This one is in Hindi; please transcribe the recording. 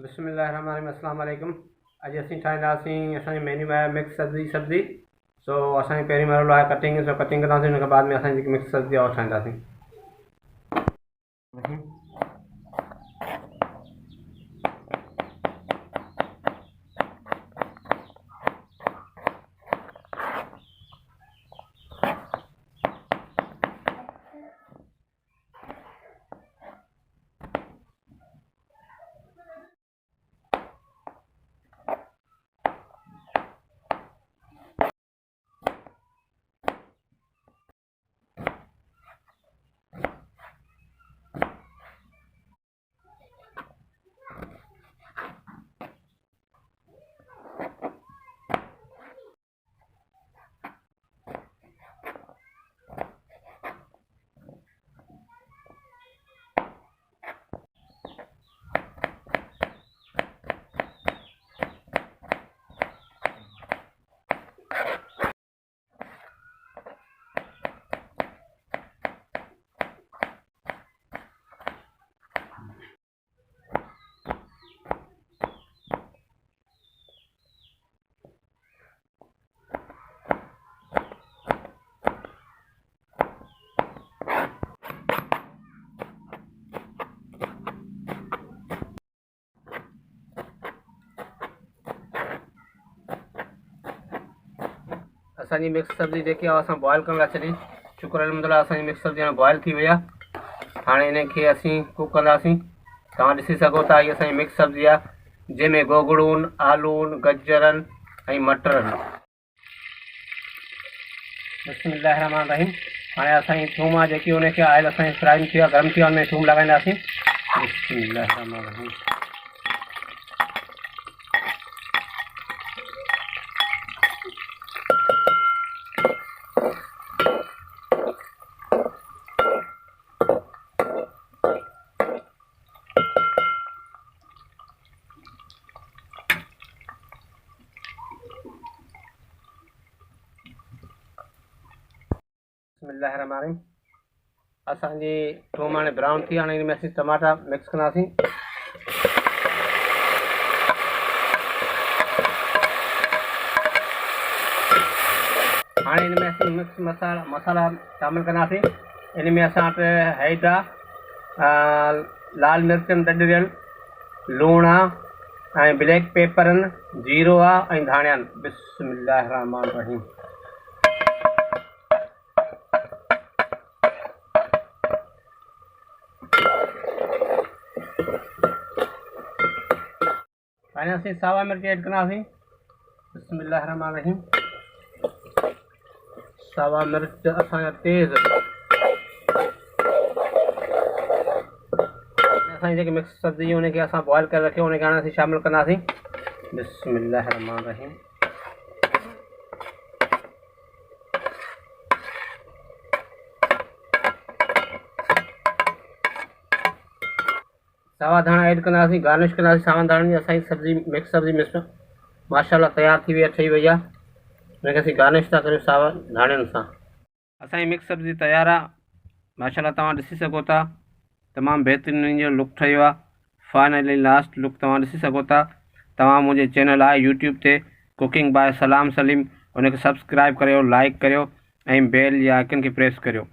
बिस्मिल्लाहिर्रहमानिर्रहीम। अस्सलाम वालेकुम। अॼु असीं ठाहींदासीं, असांजे मेन्यू में आहे मिक्स सब्जी। सो असांजी पहिरीं मरलो आहे कटिंग। सो कटिंग कंदासीं, हुन खां बाद में असांजी जेकी मिक्स सब्जी आहे उहा ठाहींदासीं। असांजी मिक्स सब्जी जेकी आहे असां बॉयल करण लाइ छॾी। शुक्र अलहमदुलिल्लाह असांजी मिक्स सब्जी हाणे बॉयल थी वई आहे। हाणे इनखे असीं कुक कंदासीं। तव्हां ॾिसी सघो था, हीअ असांजी मिक्स सब्जी आहे जंहिंमें गोगड़ूं, आलू, गजरनि ऐं मटरनि। बिस्मिल्लाहिर्रहमानिर्रहीम। हाणे असांजी थूम आहे जेकी, उनखे आयल असांजी फ्राई थी आहे, गरम थी आहे, हुन में थूम लॻाईंदासीं। बिस्मिल्लाहिर्रहमानिर्रहीम। बिस्मिल्लाहिर्रहमानिर्रहीम। असांजी थूम हाणे ब्राउन थी। हाणे इनमें असीं टमाटा मिक्स कंदासीं। हाणे इनमें असीं मिक्स मसाला शामिल कंदासीं। इनमें असां वटि हैड आहे, लाल मिर्चनि दॾियल, लूणु आहे ऐं ब्लैक पेपरनि, जीरो आहे ऐं धाणियानि। बिस्मिल्लाहिर्रहमानिर्रहीम। हाणे असीं सावा मिर्च ऐड कंदासीं। बिस्मिल्लाहिर्रहमानिर्रहीम। सावा मिर्च असांजा तेज़। असांजी जेकी मिक्स सब्जी उनखे असां बॉयल करे रखियो, उनखे हाणे असीं शामिल कंदासीं। बिस्मिल्लाहिर्रहमानिर्रहीम। सावा धाणा ऐड कंदासीं, गार्निश कंदासीं सावा धाणनि जी। असांजी सब्जी मिक्स सब्जी माशाल्लाह तयारु थी ठही वई आहे। हुनखे असीं गार्निश था करियूं सावा धाणनि सां। असांजी मिक्स सब्जी तयारु आहे माशाल्लाह। तव्हां ॾिसी सघो था, तमामु बहितरीनु इनजो लुक ठहियो आहे। फाइनली लास्ट लुक तव्हां ॾिसी सघो था। तव्हां मुंहिंजे चैनल आहे यूट्यूब ते कुकिंग बाय सलाम सलीम, उनखे सब्सक्राइब करियो, लाइक करियो ऐं बेल या आइकन खे प्रेस करियो।